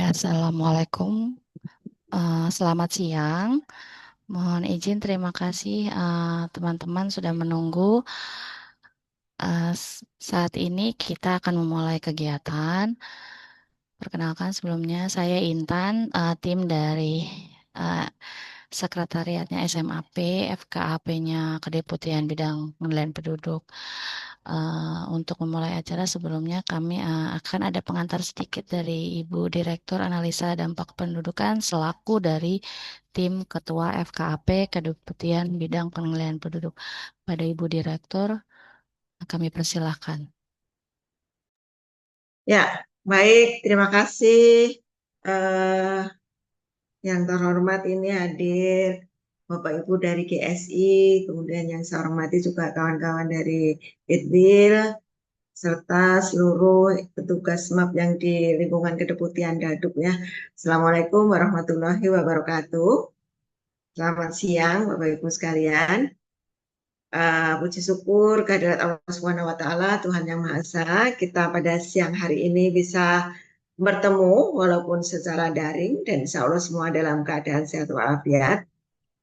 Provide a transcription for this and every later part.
Assalamualaikum. Selamat siang. Mohon izin, terima kasih teman-teman sudah menunggu. Saat ini kita akan memulai kegiatan. Perkenalkan sebelumnya, saya Intan, tim dari uh, sekretariatnya SMAP, FKAP-nya Kedeputian Bidang Pengendalian Penduduk. Untuk memulai acara sebelumnya kami akan ada pengantar sedikit dari Ibu Direktur Analisa Dampak Pendudukan selaku dari tim Ketua FKAP Kedeputian Bidang Pengendalian Penduduk. Pada Ibu Direktur, kami persilahkan. Ya, baik. Terima kasih eh, yang terhormat ini hadir Bapak Ibu dari GSI, kemudian yang saya hormati juga kawan-kawan dari Itwil, serta seluruh petugas MAP yang di lingkungan Kedeputian Daduk ya. Assalamualaikum warahmatullahi wabarakatuh. Selamat siang Bapak Ibu sekalian. Puji syukur kehadirat Allah Subhanahu wa taala, Tuhan Yang Maha Esa, kita pada siang hari ini bisa bertemu walaupun secara daring dan insya Allah semua dalam keadaan sehat walafiat.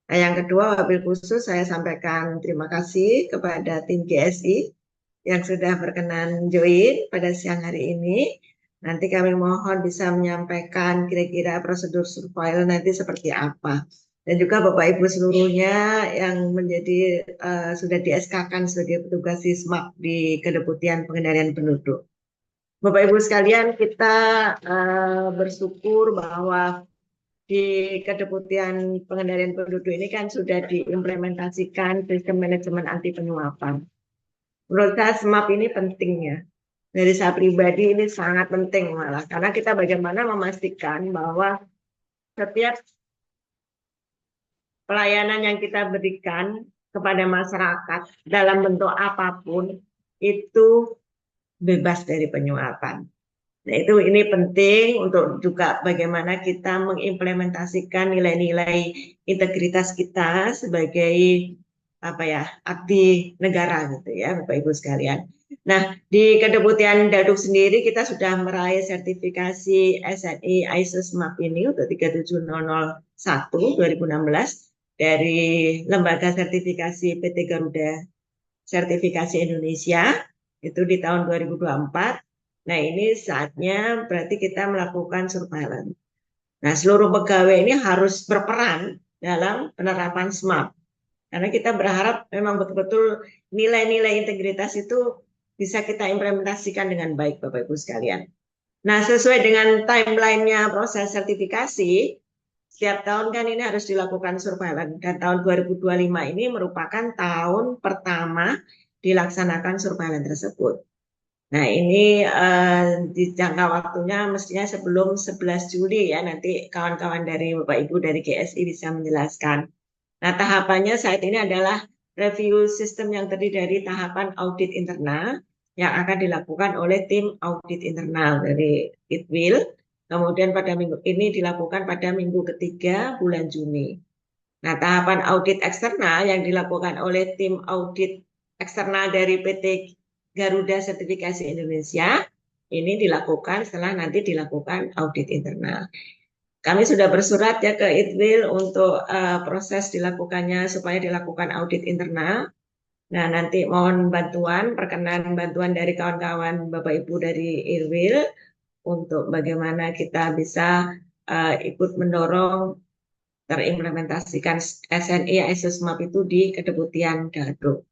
Nah, yang kedua, wabil khusus saya sampaikan terima kasih kepada tim GSI yang sudah berkenan join pada siang hari ini. Nanti kami mohon bisa menyampaikan kira-kira prosedur surveillance nanti seperti apa. Dan juga Bapak Ibu seluruhnya yang menjadi sudah di SK-kan sebagai petugas SISMAP di Kedeputian Pengendalian Penduduk. Bapak Ibu sekalian, kita bersyukur bahwa di Kedeputian Pengendalian Penduduk ini kan sudah diimplementasikan sistem manajemen anti penyuapan. Menurut saya SMAP ini penting ya. Dari saya pribadi ini sangat penting malah. Karena kita bagaimana memastikan bahwa setiap pelayanan yang kita berikan kepada masyarakat dalam bentuk apapun itu bebas dari penyuapan. Nah, ini penting untuk juga bagaimana kita mengimplementasikan nilai-nilai integritas kita sebagai apa ya, abdi negara gitu ya, Bapak Ibu sekalian. Nah, di Kedeputian Daduk sendiri kita sudah meraih sertifikasi SNI ISO SMAP ini untuk 37001 2016 dari Lembaga Sertifikasi PT Garuda Sertifikasi Indonesia itu di tahun 2024. Nah, ini saatnya berarti kita melakukan surveillance. Nah, seluruh pegawai ini harus berperan dalam penerapan SMAP. Karena kita berharap memang betul-betul nilai-nilai integritas itu bisa kita implementasikan dengan baik, Bapak Ibu sekalian. Nah, sesuai dengan timeline-nya proses sertifikasi, setiap tahun kan ini harus dilakukan surveillance. Dan tahun 2025 ini merupakan tahun pertama dilaksanakan surveillance tersebut. Nah, ini di jangka waktunya mestinya sebelum 11 Juli ya, nanti kawan-kawan dari Bapak Ibu dari GSI bisa menjelaskan. Nah, tahapannya saat ini adalah review sistem yang terdiri dari tahapan audit internal yang akan dilakukan oleh tim audit internal dari Itwil. Kemudian pada minggu ini dilakukan pada minggu ketiga bulan Juni. Nah, tahapan audit eksternal yang dilakukan oleh tim audit eksternal dari PT Garuda Sertifikasi Indonesia ini dilakukan setelah nanti dilakukan audit internal. Kami sudah bersurat ya ke Itwil untuk proses dilakukannya supaya dilakukan audit internal. Nah, nanti mohon bantuan, perkenan bantuan dari kawan-kawan Bapak Ibu dari Itwil untuk bagaimana kita bisa ikut mendorong terimplementasikan SNI ISO SMAP itu di Kedeputian Daduk.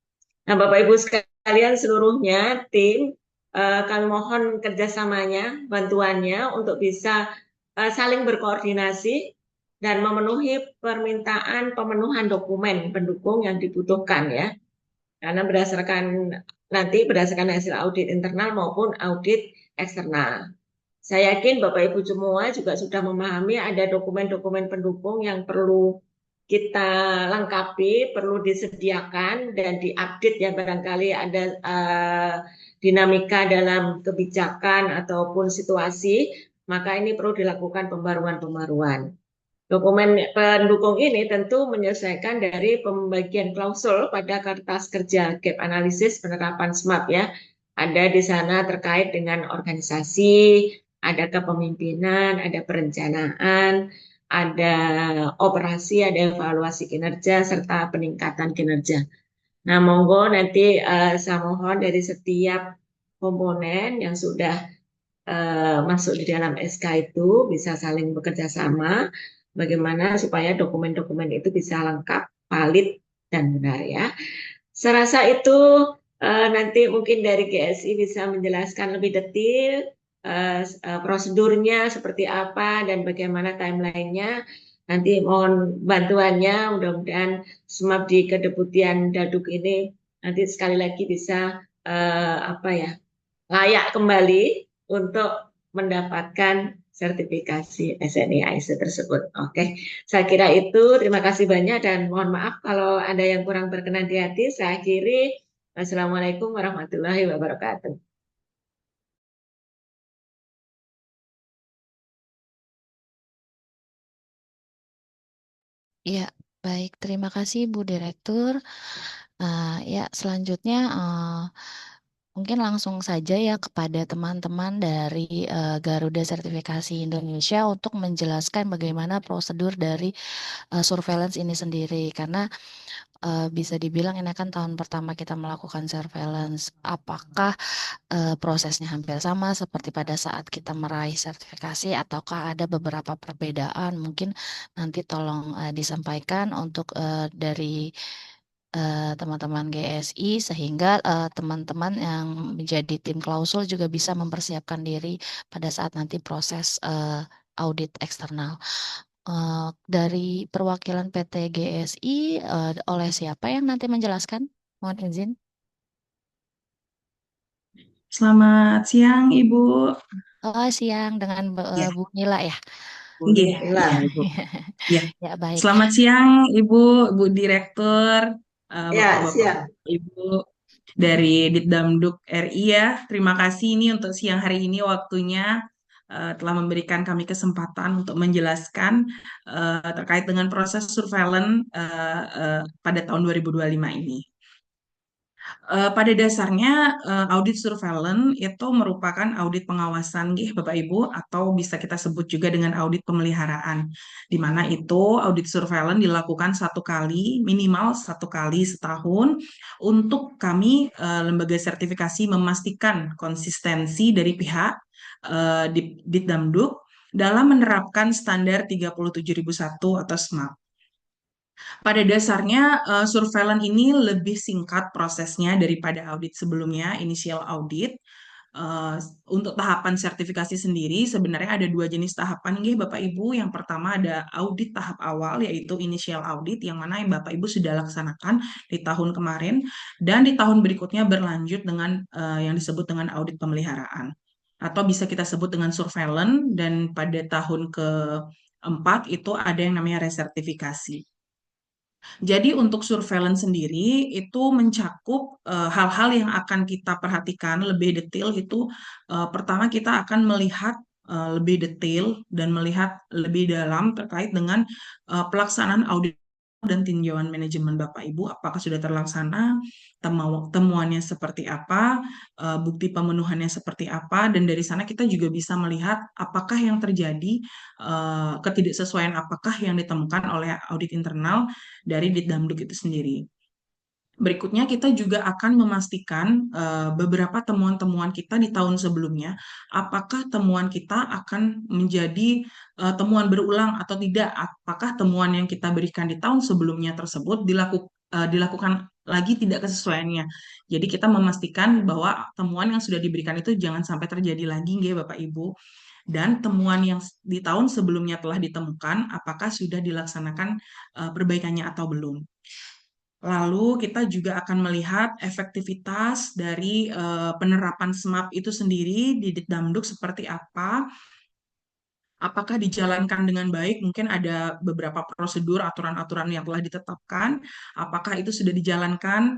Nah, Bapak Ibu sekalian seluruhnya tim kami mohon kerjasamanya, bantuannya untuk bisa saling berkoordinasi dan memenuhi permintaan pemenuhan dokumen pendukung yang dibutuhkan ya. Karena berdasarkan hasil audit internal maupun audit eksternal. Saya yakin Bapak Ibu semua juga sudah memahami ada dokumen-dokumen pendukung yang perlu kita lengkapi, perlu disediakan dan diupdate ya barangkali ada dinamika dalam kebijakan ataupun situasi, maka ini perlu dilakukan pembaruan-pembaruan. Dokumen pendukung ini tentu menyesuaikan dari pembagian klausul pada kertas kerja gap analisis penerapan SMAP ya. Ada di sana terkait dengan organisasi, ada kepemimpinan, ada perencanaan, ada operasi, ada evaluasi kinerja, serta peningkatan kinerja. Nah, monggo nanti saya mohon dari setiap komponen yang sudah masuk di dalam SK itu bisa saling bekerja sama, bagaimana supaya dokumen-dokumen itu bisa lengkap, valid, dan benar ya. Serasa itu nanti mungkin dari GSI bisa menjelaskan lebih detail prosedurnya seperti apa dan bagaimana timelinenya. Nanti mohon bantuannya, mudah-mudahan SMAP di Kedeputian Daduk ini nanti sekali lagi bisa apa ya, layak kembali untuk mendapatkan sertifikasi SNI ISO tersebut. Oke, saya kira itu. Terima kasih banyak dan mohon maaf kalau ada yang kurang berkenan di hati. Saya akhiri. Wassalamualaikum warahmatullahi wabarakatuh. Ya, baik. Terima kasih Bu Direktur. Ya, selanjutnya mungkin langsung saja ya kepada teman-teman dari Garuda Sertifikasi Indonesia untuk menjelaskan bagaimana prosedur dari surveillance ini sendiri. Karena bisa dibilang ini kan tahun pertama kita melakukan surveillance. Apakah prosesnya hampir sama seperti pada saat kita meraih sertifikasi ataukah ada beberapa perbedaan? Mungkin nanti tolong disampaikan untuk dari teman-teman GSI sehingga teman-teman yang menjadi tim klausul juga bisa mempersiapkan diri pada saat nanti proses audit eksternal. Dari perwakilan PT GSI oleh siapa yang nanti menjelaskan? Mohon izin. Selamat siang, Ibu. Oh, siang dengan Ya, Bu Nila ya. nggih, Bolehlah, ya, Ibu. ya. Ya, baik. Selamat siang, Ibu, Bu Direktur, Ya, Bapak-bapak, siap. Ibu dari Ditdamduk RI ya. Terima kasih ini untuk siang hari ini waktunya telah memberikan kami kesempatan untuk menjelaskan terkait dengan proses surveillance pada tahun 2025 ini. Pada dasarnya audit surveillance itu merupakan audit pengawasan nggih Bapak Ibu atau bisa kita sebut juga dengan audit pemeliharaan di mana itu audit surveillance dilakukan satu kali minimal satu kali setahun untuk kami lembaga sertifikasi memastikan konsistensi dari pihak Ditdamduk dalam menerapkan standar 37001 atau SMAP. Pada dasarnya, surveillance ini lebih singkat prosesnya daripada audit sebelumnya, initial audit. Eh, untuk tahapan sertifikasi sendiri, sebenarnya ada dua jenis tahapan, nggih, Bapak Ibu. Yang pertama ada audit tahap awal, yaitu initial audit, yang mana yang Bapak Ibu sudah laksanakan di tahun kemarin, dan di tahun berikutnya berlanjut dengan yang disebut dengan audit pemeliharaan. Atau bisa kita sebut dengan surveillance, dan pada tahun keempat itu ada yang namanya resertifikasi. Jadi untuk surveillance sendiri itu mencakup hal-hal yang akan kita perhatikan lebih detail itu pertama kita akan melihat lebih detail dan melihat lebih dalam terkait dengan pelaksanaan audit dan tinjauan manajemen Bapak Ibu apakah sudah terlaksana, temuannya seperti apa, bukti pemenuhannya seperti apa dan dari sana kita juga bisa melihat apakah yang terjadi ketidaksesuaian apakah yang ditemukan oleh audit internal dari Ditdamduk itu sendiri. Berikutnya kita juga akan memastikan beberapa temuan-temuan kita di tahun sebelumnya, apakah temuan kita akan menjadi temuan berulang atau tidak, apakah temuan yang kita berikan di tahun sebelumnya tersebut dilakukan lagi tidak kesesuaiannya. Jadi kita memastikan bahwa temuan yang sudah diberikan itu jangan sampai terjadi lagi, nggih Bapak Ibu. Dan temuan yang di tahun sebelumnya telah ditemukan, apakah sudah dilaksanakan perbaikannya atau belum. Lalu kita juga akan melihat efektivitas dari penerapan SMAP itu sendiri di Ditdamduk seperti apa. Apakah dijalankan dengan baik? Mungkin ada beberapa prosedur, aturan-aturan yang telah ditetapkan. Apakah itu sudah dijalankan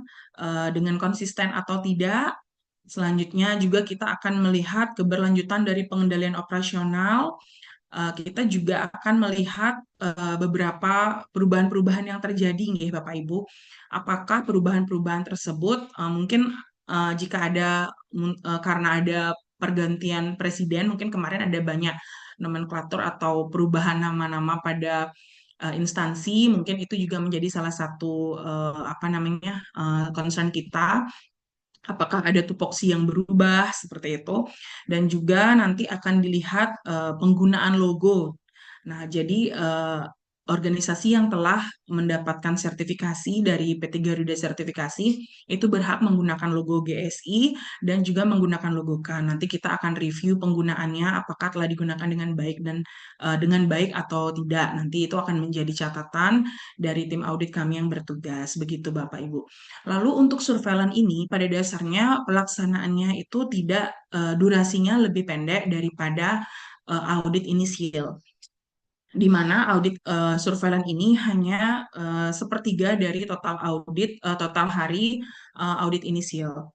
dengan konsisten atau tidak? Selanjutnya juga kita akan melihat keberlanjutan dari pengendalian operasional. Kita juga akan melihat beberapa perubahan-perubahan yang terjadi, nih, Bapak Ibu. Apakah perubahan-perubahan tersebut mungkin jika ada karena ada pergantian presiden, mungkin kemarin ada banyak nomenklatur atau perubahan nama-nama pada instansi, mungkin itu juga menjadi salah satu apa namanya concern kita. Apakah ada tupoksi yang berubah seperti itu, dan juga nanti akan dilihat penggunaan logo. Nah, jadi organisasi yang telah mendapatkan sertifikasi dari P3 Garuda Sertifikasi itu berhak menggunakan logo GSI dan juga menggunakan logo K. Nanti kita akan review penggunaannya apakah telah digunakan dengan baik dan dengan baik atau tidak. Nanti itu akan menjadi catatan dari tim audit kami yang bertugas. Begitu Bapak Ibu. Lalu untuk surveillance ini pada dasarnya pelaksanaannya itu tidak durasinya lebih pendek daripada audit inisial, di mana audit surveillance ini hanya sepertiga dari total hari audit inisial.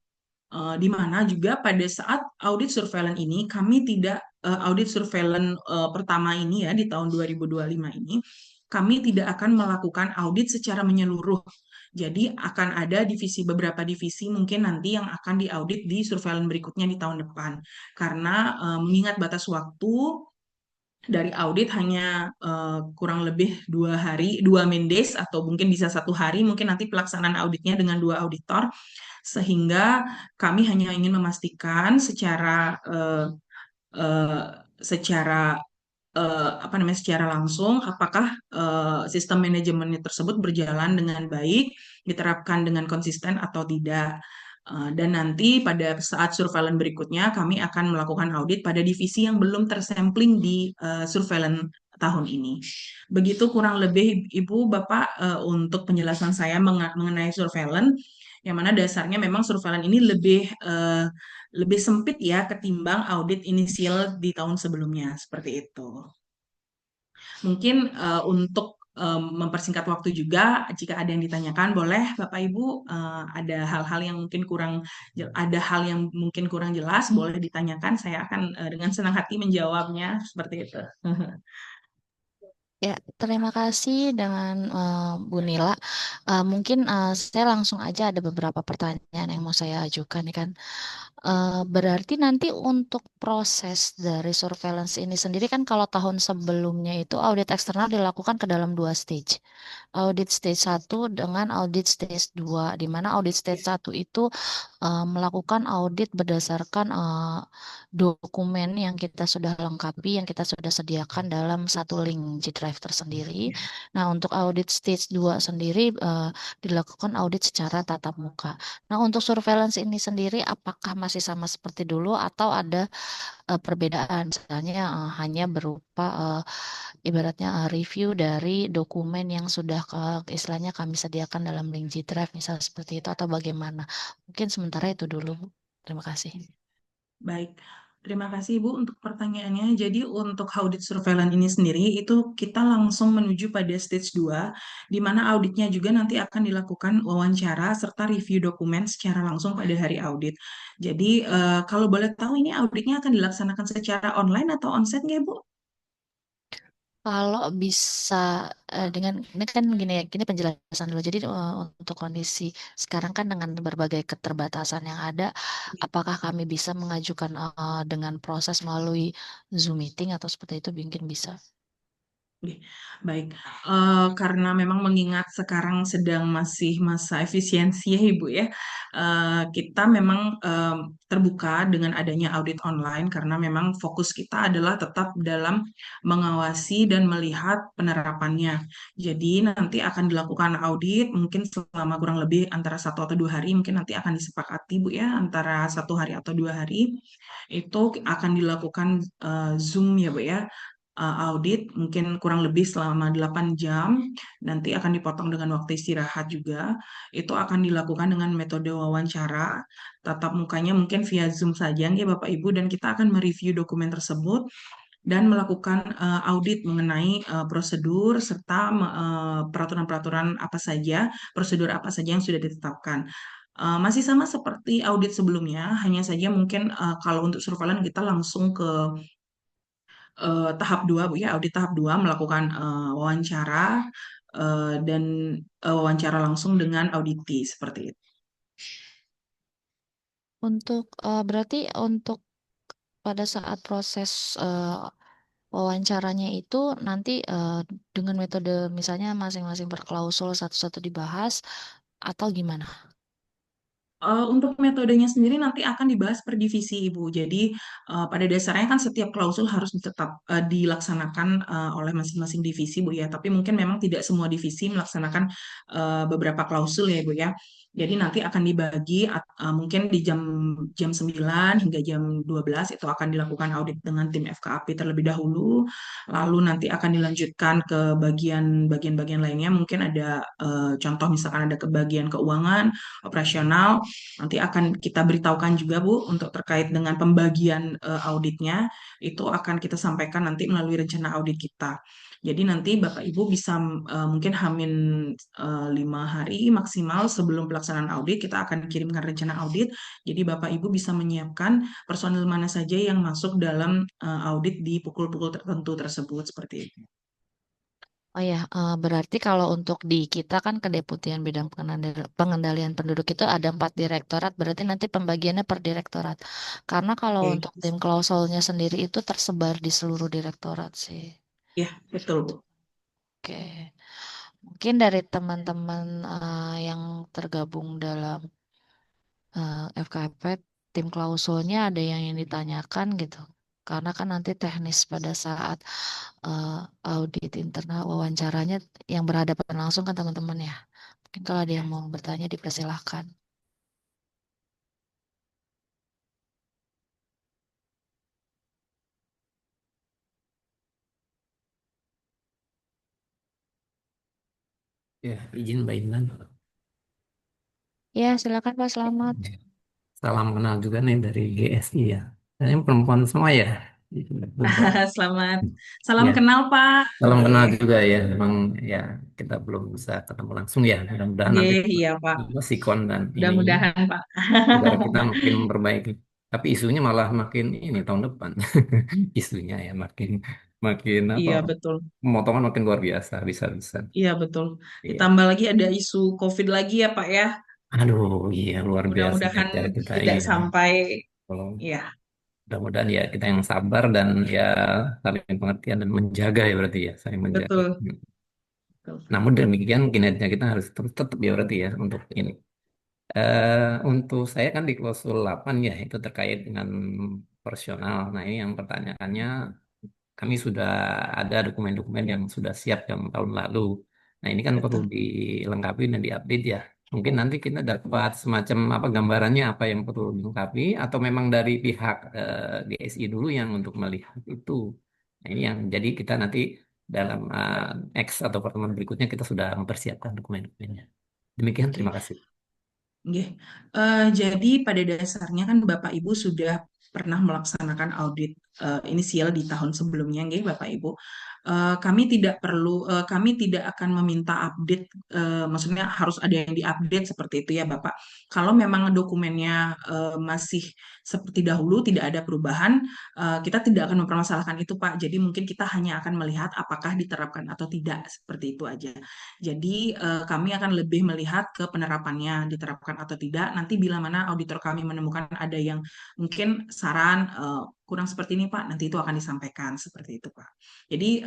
Di mana juga pada saat audit surveillance ini kami tidak audit surveillance pertama ini ya di tahun 2025 ini kami tidak akan melakukan audit secara menyeluruh. Jadi akan ada beberapa divisi mungkin nanti yang akan diaudit di surveillance berikutnya di tahun depan. Karena mengingat batas waktu dari audit hanya kurang lebih 2 hari, 2 main days atau mungkin bisa 1 hari, mungkin nanti pelaksanaan auditnya dengan 2 auditor, sehingga kami hanya ingin memastikan eh, secara apa namanya secara langsung apakah sistem manajemennya tersebut berjalan dengan baik, diterapkan dengan konsisten atau tidak. Dan nanti pada saat surveillance berikutnya kami akan melakukan audit pada divisi yang belum tersampling di surveillance tahun ini. Begitu kurang lebih Ibu Bapak untuk penjelasan saya mengenai surveillance, yang mana dasarnya memang surveillance ini lebih sempit ya ketimbang audit inisial di tahun sebelumnya seperti itu. Mungkin untuk mempersingkat waktu juga, jika ada yang ditanyakan, boleh Bapak Ibu, ada hal-hal yang mungkin ada hal yang mungkin kurang jelas, boleh ditanyakan. Saya akan dengan senang hati menjawabnya seperti itu. Ya, terima kasih dengan Bu Nila. Mungkin saya langsung aja ada beberapa pertanyaan yang mau saya ajukan nih kan. Berarti nanti untuk proses dari surveillance ini sendiri kan kalau tahun sebelumnya itu audit eksternal dilakukan ke dalam 2 stage. Audit stage 1 dengan audit stage 2, di mana audit stage 1 itu melakukan audit berdasarkan dokumen yang kita sudah lengkapi, yang kita sudah sediakan dalam satu link G Drive tersendiri. Nah, untuk audit stage 2 sendiri dilakukan audit secara tatap muka. Nah, untuk surveillance ini sendiri apakah masih sama seperti dulu atau ada perbedaan? Misalnya hanya berupa ibaratnya review dari dokumen yang sudah istilahnya kami sediakan dalam link G Drive, misal seperti itu atau bagaimana? Mungkin sementara itu dulu, Bu. Terima kasih. Baik, terima kasih Ibu untuk pertanyaannya. Jadi untuk audit surveillance ini sendiri itu kita langsung menuju pada stage 2, di mana auditnya juga nanti akan dilakukan wawancara serta review dokumen secara langsung pada hari audit. Jadi kalau boleh tahu ini auditnya akan dilaksanakan secara online atau onsite nggak Bu? Kalau bisa dengan ini kan gini ya, gini penjelasan dulu. Jadi untuk kondisi sekarang kan dengan berbagai keterbatasan yang ada, apakah kami bisa mengajukan dengan proses melalui Zoom meeting atau seperti itu mungkin bisa. Oke, baik. Karena memang mengingat sekarang sedang masih masa efisiensi ya Ibu ya, kita memang terbuka dengan adanya audit online karena memang fokus kita adalah tetap dalam mengawasi dan melihat penerapannya. Jadi nanti akan dilakukan audit mungkin selama kurang lebih antara 1 atau 2 hari, mungkin nanti akan disepakati Bu ya antara 1 hari atau 2 hari itu akan dilakukan Zoom ya Bu ya, audit mungkin kurang lebih selama 8 jam, nanti akan dipotong dengan waktu istirahat juga. Itu akan dilakukan dengan metode wawancara, tatap mukanya mungkin via Zoom saja ya Bapak Ibu, dan kita akan mereview dokumen tersebut dan melakukan audit mengenai prosedur serta peraturan-peraturan apa saja, prosedur apa saja yang sudah ditetapkan. Masih sama seperti audit sebelumnya, hanya saja mungkin kalau untuk surveillance kita langsung ke tahap 2 Bu ya, audit tahap 2 melakukan wawancara dan wawancara langsung dengan auditi seperti itu. Untuk berarti untuk pada saat proses wawancaranya itu nanti dengan metode misalnya masing-masing berklausul satu-satu dibahas atau gimana? Untuk metodenya sendiri nanti akan dibahas per divisi, Ibu. Jadi pada dasarnya kan setiap klausul harus tetap dilaksanakan oleh masing-masing divisi, Bu ya. Tapi mungkin memang tidak semua divisi melaksanakan beberapa klausul ya, Bu ya. Jadi nanti akan dibagi mungkin di jam 9 hingga jam 12 itu akan dilakukan audit dengan tim FKAP terlebih dahulu. Lalu nanti akan dilanjutkan ke bagian-bagian lainnya. Mungkin ada contoh misalkan ada ke bagian keuangan, operasional. Nanti akan kita beritahukan juga Bu untuk terkait dengan pembagian auditnya itu akan kita sampaikan nanti melalui rencana audit kita. Jadi nanti Bapak Ibu bisa mungkin Hamin 5 hari maksimal sebelum pelaksanaan audit kita akan kirimkan rencana audit. Jadi Bapak Ibu bisa menyiapkan personil mana saja yang masuk dalam audit di pukul-pukul tertentu tersebut seperti itu. Oh ya, berarti kalau untuk di kita kan Kedeputian Bidang Pengendalian Penduduk itu ada 4 direktorat, berarti nanti pembagiannya per direktorat. Karena kalau Oke. untuk tim klausulnya sendiri itu tersebar di seluruh direktorat sih. Ya, betul Bu. Oke, mungkin dari teman-teman yang tergabung dalam FKP, tim klausulnya ada yang ditanyakan gitu. Karena kan nanti teknis pada saat eh, audit internal wawancaranya yang berhadapan langsung kan teman-teman ya. Mungkin kalau ada yang mau bertanya dipersilahkan. Ya, izin Mbak Intan. Ya, silakan Pak Selamat. Salam kenal juga nih dari GSI ya. Ini perempuan semua ya. Jumpa. Selamat. Salam Ya, kenal Pak. salam kenal juga ya. Memang ya kita belum bisa ketemu langsung ya. Mudah-mudahan nanti Iya Pak. sikon dan ininya Mudah-mudahan Pak. negara kita makin memperbaiki. Tapi isunya malah makin ini tahun depan. Isunya ya makin makin apa? Iya betul. Pemotongan makin luar biasa, bisa-bisa. Iya betul. Iya. Ditambah lagi ada isu COVID lagi ya Pak ya. Aduh, iya luar biasa Mudah-mudahan negara kita. tidak Iya. sampai Kalau ya mudah-mudahan ya kita yang sabar dan ya saling pengertian dan menjaga ya berarti ya saling menjaga. betul. Betul. Namun demikian kinerja kita harus terus tetap ya berarti ya untuk ini. Untuk saya kan di klausul 8 ya itu terkait dengan personal. Nah ini yang pertanyaannya kami sudah ada dokumen-dokumen yang sudah siap yang tahun lalu. Nah ini kan perlu Betul. dilengkapi dan diupdate ya. Mungkin nanti kita dapat semacam apa gambarannya apa yang perlu dilengkapi atau memang dari pihak GSI dulu yang untuk melihat itu. Nah ini yang jadi kita nanti dalam X atau pertemuan berikutnya kita sudah mempersiapkan dokumen-dokumennya. Demikian, Oke. terima kasih. Nggih. Jadi pada dasarnya kan Bapak Ibu sudah pernah melaksanakan audit inisial di tahun sebelumnya, nggih Bapak Ibu. Kami tidak akan meminta update, maksudnya harus ada yang diupdate seperti itu ya Bapak. Kalau memang dokumennya masih seperti dahulu, tidak ada perubahan, kita tidak akan mempermasalahkan itu Pak. Jadi mungkin kita hanya akan melihat apakah diterapkan atau tidak, seperti itu aja. Jadi kami akan lebih melihat ke penerapannya diterapkan atau tidak. Nanti bila mana auditor kami menemukan ada yang mungkin saran kurang seperti ini Pak, nanti itu akan disampaikan seperti itu Pak. Jadi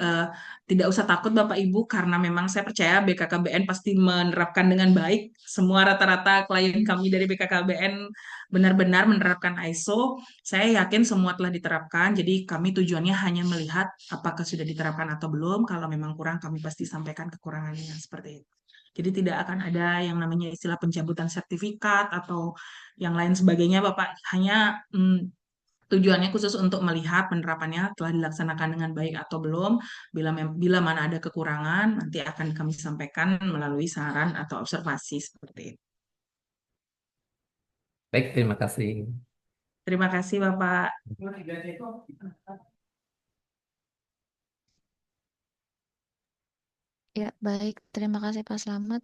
tidak usah takut Bapak Ibu karena memang saya percaya BKKBN pasti menerapkan dengan baik. Semua rata-rata klien kami dari BKKBN benar-benar menerapkan ISO. Saya yakin semua telah diterapkan. Jadi kami tujuannya hanya melihat apakah sudah diterapkan atau belum. Kalau memang kurang kami pasti sampaikan kekurangannya seperti itu. Jadi tidak akan ada yang namanya istilah pencabutan sertifikat atau yang lain sebagainya, Bapak. Hanya tujuannya khusus untuk melihat penerapannya telah dilaksanakan dengan baik atau belum. Bila mana ada kekurangan, nanti akan kami sampaikan melalui saran atau observasi seperti itu. Baik, terima kasih. Terima kasih, Bapak. Ya, baik. Terima kasih Pak Selamat.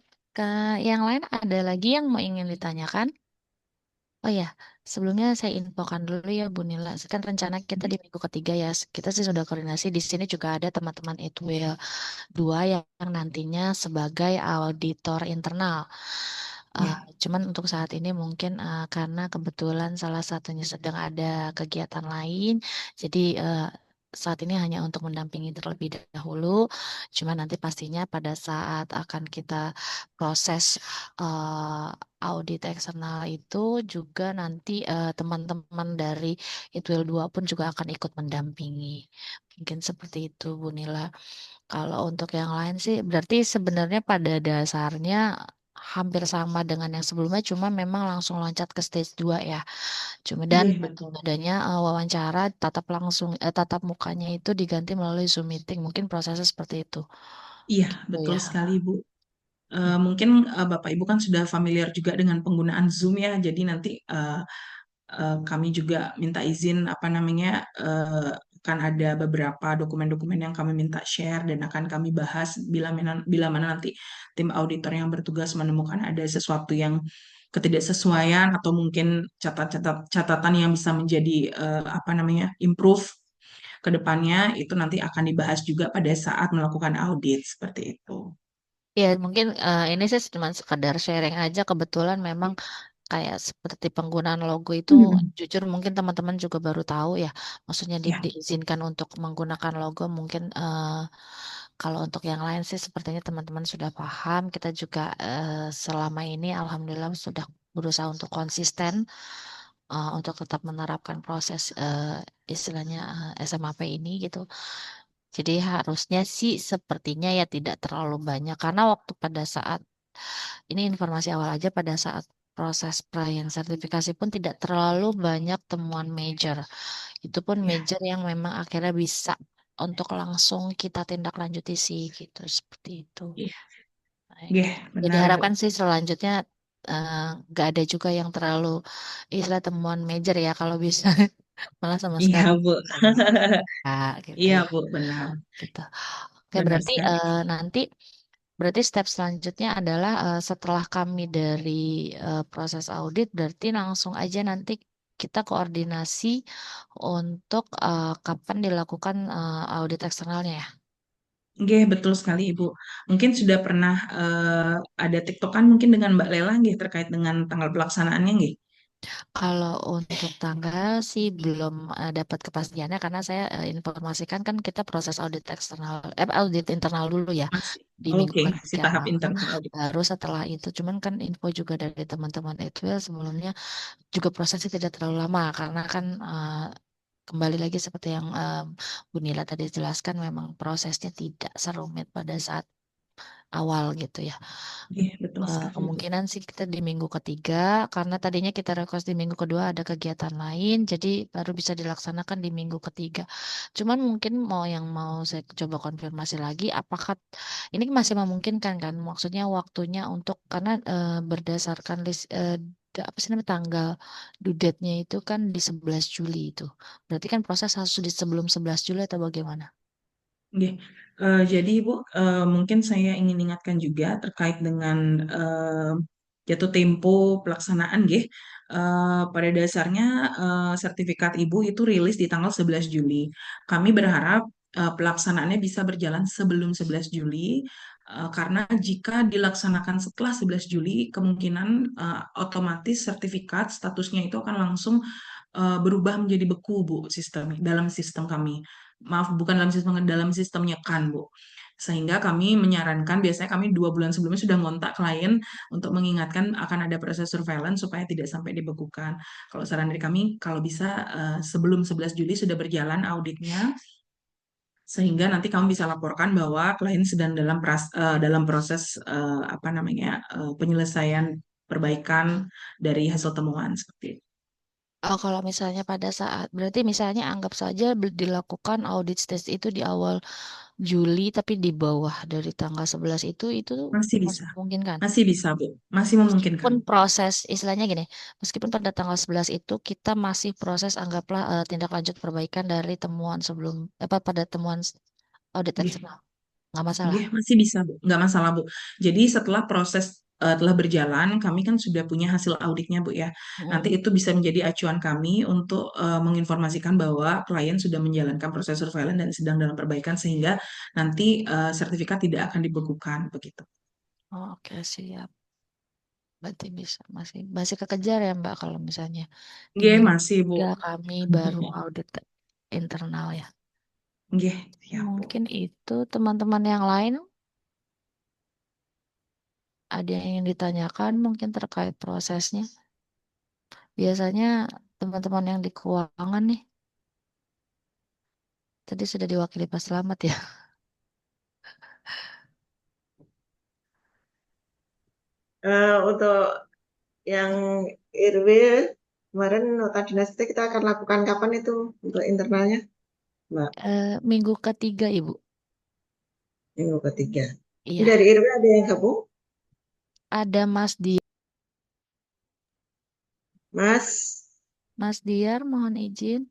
Yang lain ada lagi yang mau ingin ditanyakan? Oh ya, sebelumnya saya infokan dulu ya Bu Nila. Kan rencana kita di minggu ketiga ya. Kita sih sudah koordinasi. Di sini juga ada teman-teman Eatwell 2 yang nantinya sebagai auditor internal. Ya. Cuman untuk saat ini mungkin karena kebetulan salah satunya sedang ada kegiatan lain, jadi saat ini hanya untuk mendampingi terlebih dahulu. Cuma nanti pastinya pada saat akan kita proses uh, audit eksternal itu juga nanti teman-teman dari Itwil 2 pun juga akan ikut mendampingi. Mungkin seperti itu, Bu Nila. Kalau untuk yang lain sih, berarti sebenarnya pada dasarnya hampir sama dengan yang sebelumnya, cuma memang langsung loncat ke stage 2 ya. Cuma dan Iya, betul. adanya wawancara tatap mukanya itu diganti melalui Zoom meeting. Mungkin prosesnya seperti itu. Iya, Gitu betul ya. sekali, Bu. Mungkin Bapak Ibu kan sudah familiar juga dengan penggunaan Zoom ya. Jadi nanti kami juga minta izin apa namanya akan ada beberapa dokumen-dokumen yang kami minta share dan akan kami bahas bila mana nanti tim auditor yang bertugas menemukan ada sesuatu yang ketidaksesuaian atau mungkin catatan yang bisa menjadi apa namanya improve ke depannya itu nanti akan dibahas juga pada saat melakukan audit seperti itu. Ya, mungkin ini sih cuma sekedar sharing aja. Kebetulan memang kayak seperti penggunaan logo itu Hmm. jujur mungkin teman-teman juga baru tahu ya. Maksudnya Ya, diizinkan untuk menggunakan logo mungkin kalau untuk yang lain sih sepertinya teman-teman sudah paham. Kita juga selama ini alhamdulillah sudah berusaha untuk konsisten untuk tetap menerapkan proses istilahnya SMAP ini gitu. Jadi harusnya sih sepertinya ya tidak terlalu banyak karena waktu pada saat ini informasi awal aja pada saat proses perayaan sertifikasi pun tidak terlalu banyak temuan major. Itu pun ya, major yang memang akhirnya bisa untuk langsung kita tindak lanjuti sih gitu seperti itu. ya, Nah, ya, gitu. Jadi benar Bu. harapkan sih selanjutnya nggak ada juga yang terlalu istilah temuan major ya kalau bisa malah sama Iya sekali Bu. ya gitu Iya ya Bu, benar, gitu. Oke benar berarti sekali. nanti berarti step selanjutnya adalah setelah kami dari proses audit, berarti langsung aja nanti kita koordinasi untuk kapan dilakukan audit eksternalnya ya. Oke, betul sekali Ibu. Mungkin sudah pernah ada TikTokan mungkin dengan Mbak Lela nggih terkait dengan tanggal pelaksanaannya nggih. Kalau untuk tanggal sih belum dapat kepastiannya karena saya informasikan kan kita proses audit eksternal, audit internal dulu ya Masih. di minggu Oke, masih ketiga. tahap internal audit. Baru setelah itu, cuman kan info juga dari teman-teman Edwil sebelumnya juga prosesnya tidak terlalu lama karena kan kembali lagi seperti yang Bu Nila tadi jelaskan memang prosesnya tidak serumit pada saat awal gitu ya. Oke, betul sekali Ibu. Kemungkinan sih kita di minggu ketiga karena tadinya kita request di minggu kedua ada kegiatan lain jadi baru bisa dilaksanakan di minggu ketiga. Cuman mungkin mau saya coba konfirmasi lagi apakah ini masih memungkinkan kan maksudnya waktunya untuk karena berdasarkan list apa sih namanya tanggal due date-nya itu kan di 11 Juli itu. Berarti kan proses harus di sebelum 11 Juli atau bagaimana? Oke, jadi Ibu, mungkin saya ingin ingatkan juga terkait dengan jatuh tempo pelaksanaan, nggih. Pada dasarnya sertifikat Ibu itu rilis di tanggal 11 Juli. Kami berharap pelaksanaannya bisa berjalan sebelum 11 Juli, karena jika dilaksanakan setelah 11 Juli, kemungkinan otomatis sertifikat statusnya itu akan langsung berubah menjadi beku, Bu, dalam sistem kami. Maaf, bukan dalam sistemnya kan, Bu. Sehingga kami menyarankan, biasanya kami 2 bulan sebelumnya sudah ngontak klien untuk mengingatkan akan ada proses surveillance supaya tidak sampai dibekukan. Kalau saran dari kami, kalau bisa sebelum 11 Juli sudah berjalan auditnya, sehingga nanti kamu bisa laporkan bahwa klien sedang dalam proses apa namanya penyelesaian perbaikan dari hasil temuan seperti itu. Oh, kalau misalnya pada saat berarti misalnya anggap saja dilakukan audit stage itu di awal Juli tapi di bawah dari tanggal 11 itu Masih masih bisa, memungkinkan. masih bisa Bu, masih memungkinkan. Meskipun proses istilahnya gini, meskipun pada tanggal 11 itu kita masih proses anggaplah tindak lanjut perbaikan dari temuan sebelum apa pada temuan audit eksternal. Nggak masalah. Iya, masih bisa, Bu. Nggak masalah, Bu. Jadi setelah proses telah berjalan, kami kan sudah punya hasil auditnya, Bu ya. Nanti Mm. itu bisa menjadi acuan kami untuk menginformasikan bahwa klien sudah menjalankan proses surveillance dan sedang dalam perbaikan sehingga nanti sertifikat tidak akan dibekukan begitu. Oh, oke, siap. Berarti bisa masih kekejar ya Mbak kalau misalnya di Nggih, minggu masih, Bu. 3 kami baru audit internal ya. Nggih, siap, Bu. Mungkin itu teman-teman yang lain ada yang ingin ditanyakan mungkin terkait prosesnya. Biasanya teman-teman yang di keuangan nih, tadi sudah diwakili Pak Slamet ya. Untuk yang IRW kemarin nota dinas itu kita akan lakukan kapan itu untuk internalnya, Mbak? Minggu ketiga Ibu. Minggu ketiga. Ini Iya, dari IRW ada yang gabung? ada Mas, Mas Diar mohon izin.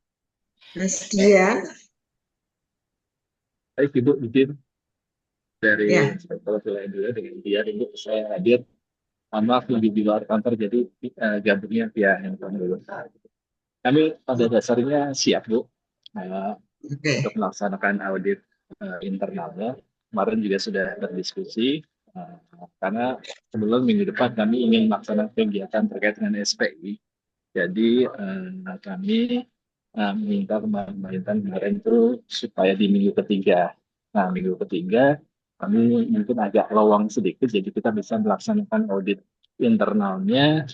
Mas Dian, Baik, Ibu, izin dari ya, Sektor Wilayah dengan dia, Ibu, saya hadir. Mohon maaf lebih di luar kantor, jadi gabungnya via handphone dulu. Kami pada dasarnya siap, Bu, eh, untuk oke. melaksanakan audit internalnya. Kemarin juga sudah berdiskusi, eh, karena sebelum minggu depan kami ingin melaksanakan kegiatan terkait dengan SPI. Jadi kami meminta pemerintah kemarin itu supaya di minggu ketiga. Nah, minggu ketiga kami mungkin agak lowong sedikit, jadi kita bisa melaksanakan audit internalnya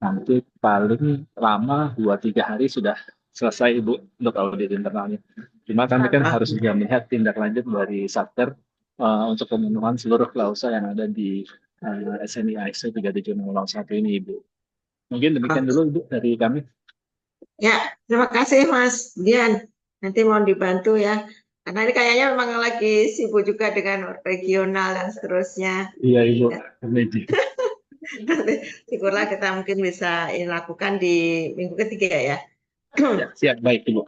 nanti paling lama 2-3 hari sudah selesai Ibu untuk audit internalnya. Cuma kami kan Ah, harus juga melihat tindak lanjut dari Satker untuk pemenuhan seluruh klausa yang ada di SNI ISO 37001 ini Ibu. Mungkin demikian oke. dulu Ibu dari kami. Ya, terima kasih Mas Dian. Nanti mohon dibantu ya. Karena ini kayaknya memang lagi sibuk juga dengan regional dan seterusnya. Iya Ibu, Ya, kami di. nanti syukurlah kita mungkin bisa lakukan di minggu ketiga ya. Ya, siap, baik Ibu.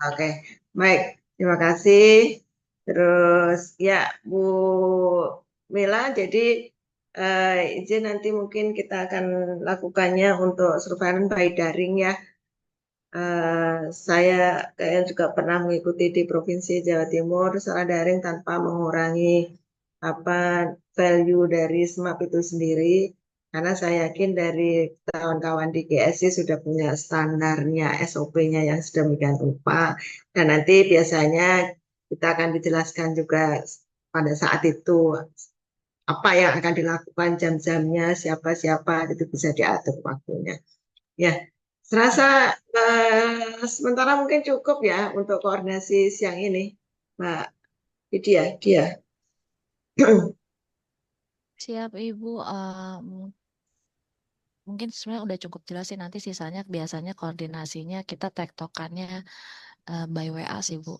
Oke, baik. Terima kasih. Terus ya, Bu Mila, jadi izin nanti mungkin kita akan lakukannya untuk surveillance by daring ya. Saya kayaknya juga pernah mengikuti di Provinsi Jawa Timur secara daring tanpa mengurangi apa value dari SMAP itu sendiri. Karena saya yakin dari kawan-kawan di GSI sudah punya standarnya, SOP-nya yang sedemikian rupa. Dan nanti biasanya kita akan dijelaskan juga pada saat itu apa yang akan dilakukan jam-jamnya, siapa-siapa, itu bisa diatur waktunya. Ya, serasa sementara mungkin cukup ya untuk koordinasi siang ini, Mbak Lydia. Dia. Siap Ibu. Mungkin sebenarnya udah cukup jelas sih, nanti sisanya biasanya koordinasinya kita tektokannya by WA sih Bu.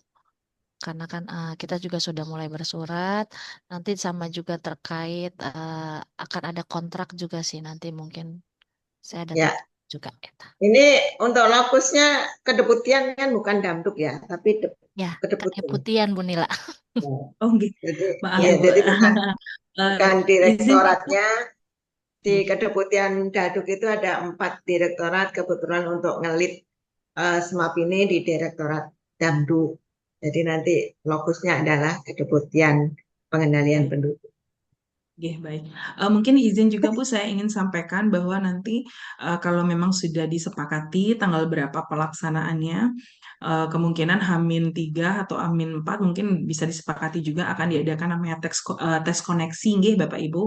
Karena kan kita juga sudah mulai bersurat, nanti sama juga terkait akan ada kontrak juga sih nanti mungkin saya ada Ya, tektok juga. Eta. ini untuk lokusnya kedeputian kan bukan Damduk ya, tapi Ya, kedeputian. kedeputian Bu Nila. Oh, nggih. Jadi, Maaf, ya, Bu. jadi bukan Eh, bukan izin. direktoratnya. Di Nggih. kedeputian Daduk itu ada 4 direktorat, kebetulan untuk ngelit SMAP ini di Direktorat Damduk. Jadi nanti lokusnya adalah kedeputian pengendalian penduduk. Oke, baik. Mungkin izin juga Bu, saya ingin sampaikan bahwa nanti kalau memang sudah disepakati tanggal berapa pelaksanaannya, kemungkinan H-3 atau H-4 mungkin bisa disepakati juga akan diadakan namanya tes koneksi, nggih, Bapak Ibu.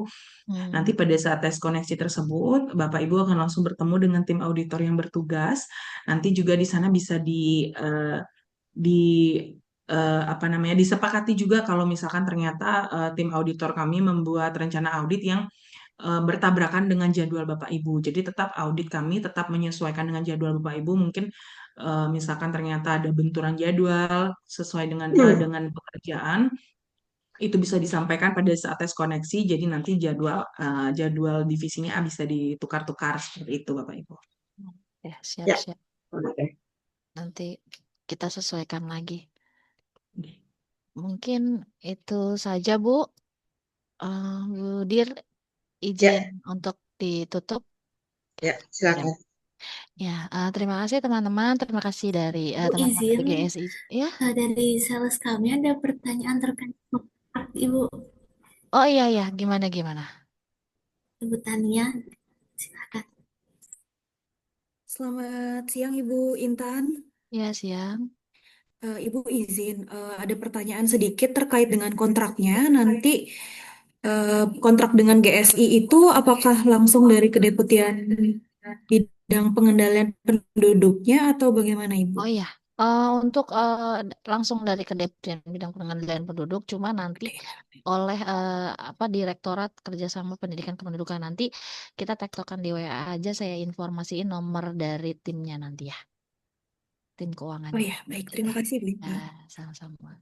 Nanti pada saat tes koneksi tersebut, Bapak Ibu akan langsung bertemu dengan tim auditor yang bertugas. Nanti juga di sana bisa di apa namanya disepakati juga kalau misalkan ternyata tim auditor kami membuat rencana audit yang bertabrakan dengan jadwal Bapak Ibu. Jadi tetap audit kami tetap menyesuaikan dengan jadwal Bapak Ibu. Mungkin misalkan ternyata ada benturan jadwal sesuai dengan pekerjaan, itu bisa disampaikan pada saat tes koneksi. Jadi nanti jadwal divisinya bisa ditukar-tukar seperti itu Bapak Ibu. Ya, Ya, siap-siap. oke. Nanti kita sesuaikan lagi. Oke. Mungkin itu saja Bu. Bu Dir, izin Ya, untuk ditutup. ya, Ya, silakan. ya, terima kasih teman-teman. Terima kasih dari Bu teman-teman dari izin, GSI. Ya, dari sales kami ada pertanyaan terkait kontrak, Ibu. oh iya ya, gimana gimana? sebutannya. Silakan. Selamat siang Ibu Intan. Ya, siang. Ibu izin ada pertanyaan sedikit terkait dengan kontraknya. Nanti kontrak dengan GSI itu apakah langsung dari Kedeputian Bidang Pengendalian Penduduknya atau bagaimana Ibu? Oh iya, untuk langsung dari Kedeputian Bidang Pengendalian Penduduk, cuma nanti oleh apa Direktorat Kerjasama Pendidikan Kependudukan nanti kita tektokan di WA aja, saya informasiin nomor dari timnya nanti ya, tim Oh keuangannya. ya, baik. Terima kasih Bu Ya, Intan. sama-sama.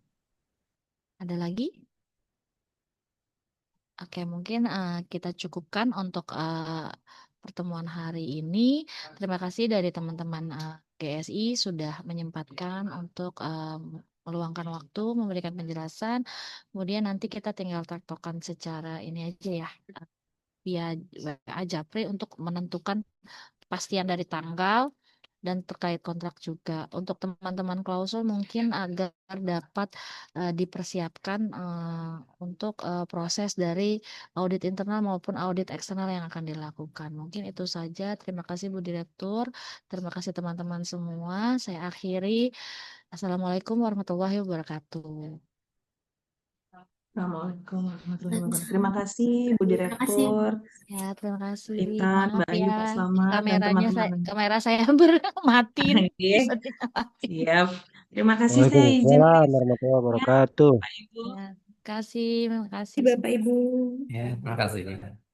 Ada lagi? Oke, mungkin kita cukupkan untuk pertemuan hari ini. Terima kasih dari teman-teman GSI sudah menyempatkan untuk meluangkan waktu, memberikan penjelasan. Kemudian nanti kita tinggal tektokan secara ini aja ya, via WA Japri untuk menentukan kepastian dari tanggal dan terkait kontrak juga. Untuk teman-teman klausul mungkin agar dapat dipersiapkan untuk proses dari audit internal maupun audit eksternal yang akan dilakukan. Mungkin itu saja. Terima kasih Bu Direktur. Terima kasih teman-teman semua. Saya akhiri. Assalamualaikum warahmatullahi wabarakatuh. Assalamualaikum warahmatullahi wabarakatuh. Terima kasih Bu Terima kasih. Direktur, Ya, terima kasih. Intan, Maaf Mbak Ayu, ya, Pak Selamat, dan teman-teman. kamera saya bermatiin. Oke, Bisa dimatiin. siap. Terima kasih, saya izin Waalaikumsalam warahmatullahi wabarakatuh. Pak Ibu. Ya, terima kasih Bapak Ibu. Ya, terima kasih.